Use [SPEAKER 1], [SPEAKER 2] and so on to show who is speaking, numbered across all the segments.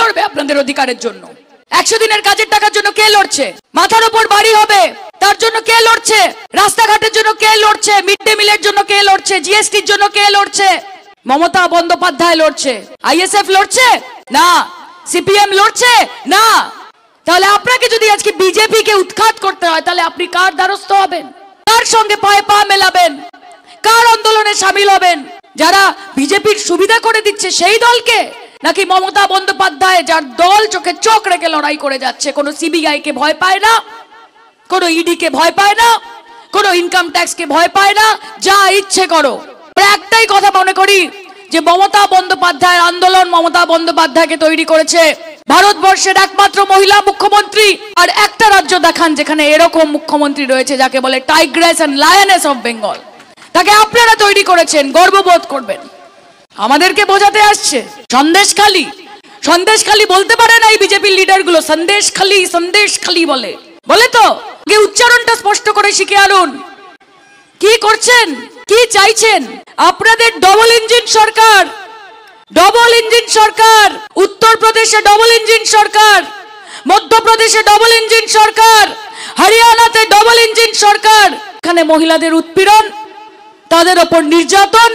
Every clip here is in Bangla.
[SPEAKER 1] লড়বে আপনাদের অধিকারের জন্য? 100 দিনের কাজের টাকার জন্য কে লড়ছে? মাথার উপর বাড়ি হবে তার জন্য কে লড়ছে? রাস্তাঘাটের জন্য কে লড়ছে? মিড ডে মিলের জন্য কে লড়ছে? জিএসটির জন্য কে লড়ছে? মমতা বন্দ্যোপাধ্যায় লড়ছে। আইএসএফ লড়ছে না, সিপিএম লড়ছে না। তাহলে আপনাকে যদি আজকে বিজেপি কে উৎখাত করতে হয়, তাহলে আপনি কার দ্বারস্থ হবেন? কার সঙ্গে পায়ে পা মেলাবেন? কার আন্দোলনে সামিল হবেন? যারা বিজেপির সুবিধা করে দিচ্ছে সেই দলকে, নাকি মমতা বন্দ্যোপাধ্যায় যার দল চোখে চোখ রেখে লড়াই করে যাচ্ছে, কোনো সিবিআই কে ভয় পায় না, কোনো ইডি কে ভয় পায় না, কোনো ইনকাম ট্যাক্স কে ভয় পায় না, যা ইচ্ছে করো। একটাই কথা মনে করি যে মমতা বন্দ্যোপাধ্যায়ের আন্দোলন মমতা বন্দ্যোপাধ্যায়কে তৈরি করেছে। ভারতবর্ষের একমাত্র মহিলা মুখ্যমন্ত্রী। আর একটা রাজ্য দেখান যেখানে এরকম মুখ্যমন্ত্রী রয়েছে যাকে বলে tigress and lioness of Bengal. তাকে আপনারা তৈরি করেছেন, গর্ববোধ করবেন। আমাদেরকে বোঝাতে আসছে সন্দেশখালী। সন্দেশখালী বলতে পারে না এই বিজেপির লিডার গুলো, সন্দেশখালী সন্দেশখালী বলে তো। উচ্চারণটা স্পষ্ট করে শিখে আনুন। কি করছেন, কি চাইছেন? আপনাদের ডবল ইঞ্জিন সরকার, ডবল ইঞ্জিন সরকার। উত্তরপ্রদেশে ডবল ইঞ্জিন সরকার, মধ্যপ্রদেশে ডবল ইঞ্জিন সরকার, হরিয়ানাতে ডবল ইঞ্জিন সরকার। এখানে মহিলাদের উৎপীড়ন, তাদের ওপর নির্যাতন।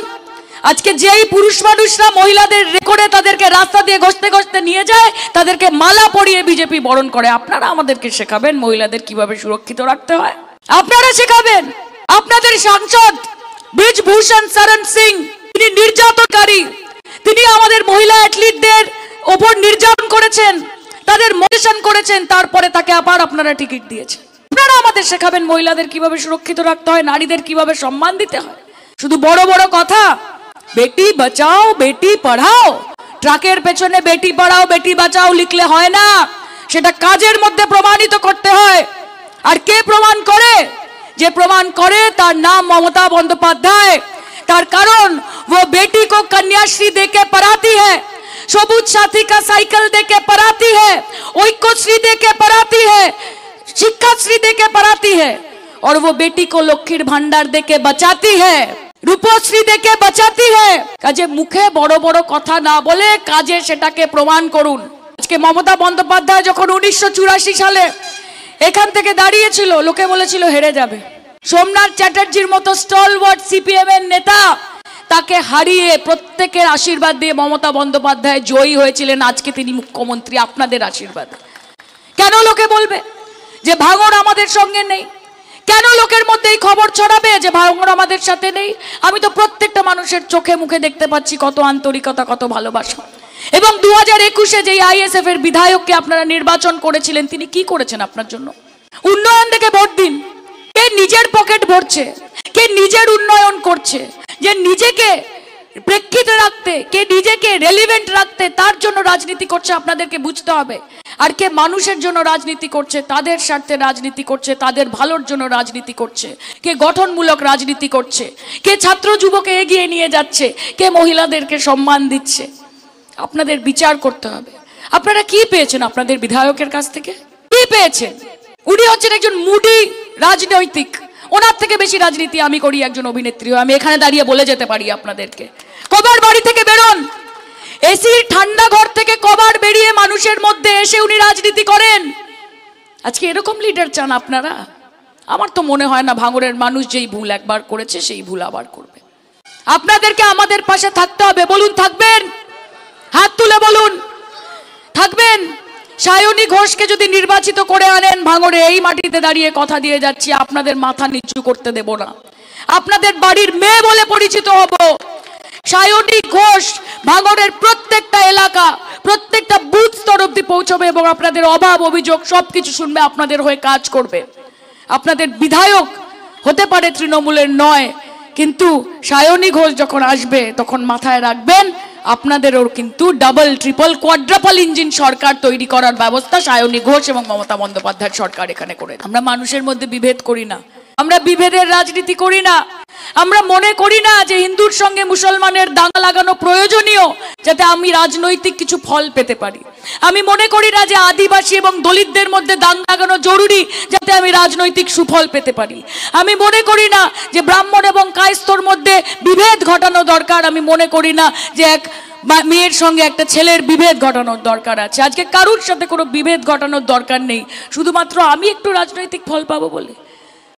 [SPEAKER 1] আজকে যেই পুরুষ মানুষরা মহিলাদের রেকর্ডে তাদেরকে রাস্তা দিয়ে ঘষতে ঘষতে নিয়ে যায়, তাদেরকে মালা পরিয়ে বিজেপি বরণ করে। আপনারা আমাদেরকে শেখাবেন মহিলাদের কিভাবে সুরক্ষিত রাখতে হয়? আপনারা শেখাবেন। আপনাদের সাংসদ ব্রিজভূষণ শরণ সিং, তিনি নির্যাতনকারী। তিনি আমাদের মহিলা অ্যাথলিটদের ওপর নির্যাতন করেছেন, তাদের মোটিভেশন করেছেন, তারপরে তাকে আবার আপনারা টিকিট দিয়েছেন। আপনারা আমাদের শেখাবেন মহিলাদের কিভাবে সুরক্ষিত রাখতে হয়, নারীদের কিভাবে সম্মান দিতে হয়। শুধু বড় বড় কথা, বেটি বাঁচাও বেটি পড়াও, ট্রাকের পেছনে বেটি পড়াও বেটি বাঁচাও লিখলে হয় না, সেটা কাজের মধ্যে প্রমাণিত করতে হয়। আর কে প্রমাণ করে? যে প্রমাণ করে তার নাম মমতা বন্দ্যোপাধ্যায়। তার কারণ वो बेटी को कन्याश्री देके पढ़ाती है, सबुज साथी का साइकिल देके पढ़ाती है, ऐक्यश्री देके पढ़ाती है, शिक्षाश्री देके पढ़ाती है, और वो बेटी को लक्ष्मीर भंडार देके बचाती है, रूपश्री देके बचाती है। কাজে মুখে বড় বড় কথা না বলে কাজে সেটাকে প্রমাণ করুন। আজকে মমতা বন্দ্যোপাধ্যায় যখন 1984 সালে এখান থেকে দাঁড়িয়েছিল, লোকে বলেছিল হেরে যাবে। সোমনাথ চ্যাটার্জির মতো স্টলওয়ার্ড সিপিএম এর নেতা, তাকে হারিয়ে প্রত্যেকের আশীর্বাদ দিয়ে মমতা বন্দ্যোপাধ্যায় জয়ী হয়েছিলেন। আজকে তিনি মুখ্যমন্ত্রী আপনাদের আশীর্বাদ। কেন লোকে বলবে যে ভাঙড় আমাদের সঙ্গে নেই? কেন লোকের মধ্যে এই খবর ছড়াবে যে ভাঙড় আমাদের সাথে নেই? আমি তো প্রত্যেকটা মানুষের চোখে মুখে দেখতে পাচ্ছি কত আন্তরিকতা, কত ভালোবাসা। এবং 2021-এ যে আইএসএফ এর বিধায়ককে আপনারা নির্বাচন করেছিলেন, তিনি কি করেছেন আপনার জন্য? উন্নয়ন দেখে ভোট দিন। কে নিজের পকেট ভরছে, কে নিজের উন্নয়ন করছে, যে নিজেকে প্রেক্ষিতে রাখতে, কে নিজেকে রেলিভেন্ট রাখতে, তার জন্য রাজনীতি করছে আপনাদেরকে বুঝতে হবে। আর কে মানুষের জন্য রাজনীতি করছে, তাদের স্বার্থে রাজনীতি করছে, তাদের ভালোর জন্য রাজনীতি করছে, কে গঠনমূলক রাজনীতি করছে, কে ছাত্র যুবকে এগিয়ে নিয়ে যাচ্ছে, কে মহিলাদেরকে সম্মান দিচ্ছে, আপনাদের বিচার করতে হবে। আপনারা কি পেয়েছেন আপনাদের বিধায়কের কাছ থেকে? কি পেয়েছেন? উনি হচ্ছেন একজন মুডি রাজনৈতিক। ওনার থেকে বেশি রাজনীতি আমি করি একজন অভিনেত্রী। আমি এখানে দাঁড়িয়ে বলে যেতে পারি আপনাদেরকে, কবার বাড়ি থেকে বেরোন, এসির ঠান্ডা ঘর থেকে কবার বেরিয়ে মানুষের মধ্যে এসে উনি রাজনীতি করেন। আজকে এরকম লিডার চান আপনারা? আমার তো মনে হয় না ভাঙড়ের মানুষ যেই ভুল একবার করেছে সেই ভুল আবার করবে। আপনাদেরকে আমাদের পাশে থাকতে হবে। বলুন থাকবেন? হাত তুলে বলুন থাকবেন। সায়নী ঘোষকে যদি নির্বাচিত করে আনেন ভাঙড়ে, এই মাটিতে দাঁড়িয়ে কথা দিয়ে যাচ্ছি, আপনাদের মাথা নিচু করতে দেব না। আপনাদের বাড়ির মেয়ে বলে পরিচিত হব। সায়নী ঘোষ ভাঙড়ের প্রত্যেকটা এলাকা, প্রত্যেকটা বুথ স্তর অবধি পৌঁছবে এবং আপনাদের অভাব অভিযোগ সবকিছু শুনবে, আপনাদের হয়ে কাজ করবে। আপনাদের বিধায়ক হতে পারে তৃণমূলের নয়, কিন্তু সায়নী ঘোষ যখন আসবে তখন মাথায় রাখবেন আপনাদেরও কিন্তু ডাবল ট্রিপল কোয়াড্রাপল ইঞ্জিন সরকার তৈরি করার ব্যবস্থা সায়নী ঘোষ এবং মমতা বন্দ্যোপাধ্যায়ের সরকার এখানে করে। আমরা মানুষের মধ্যে বিভেদ করি না, আমরা বিভেদের রাজনীতি করি না। আমরা মনে করি না যে হিন্দুর সঙ্গে মুসলমানের দাঙ্গা লাগানো প্রয়োজনীয় যাতে আমি রাজনৈতিক কিছু ফল পেতে পারি। আমি মনে করি না যে আদিবাসী এবং দলিতদের মধ্যে দাঙ্গা লাগানো জরুরি যাতে আমি রাজনৈতিক সুফল পেতে পারি। আমি মনে করি না যে ব্রাহ্মণ এবং কায়স্থর মধ্যে বিভেদ ঘটানো দরকার। আমি মনে করি না যে এক মেয়ের সঙ্গে একটা ছেলের বিভেদ ঘটানোর দরকার আছে। আজকে কারুর সাথে কোনো বিভেদ ঘটানোর দরকার নেই, শুধুমাত্র আমি একটু রাজনৈতিক ফল পাবো বলে।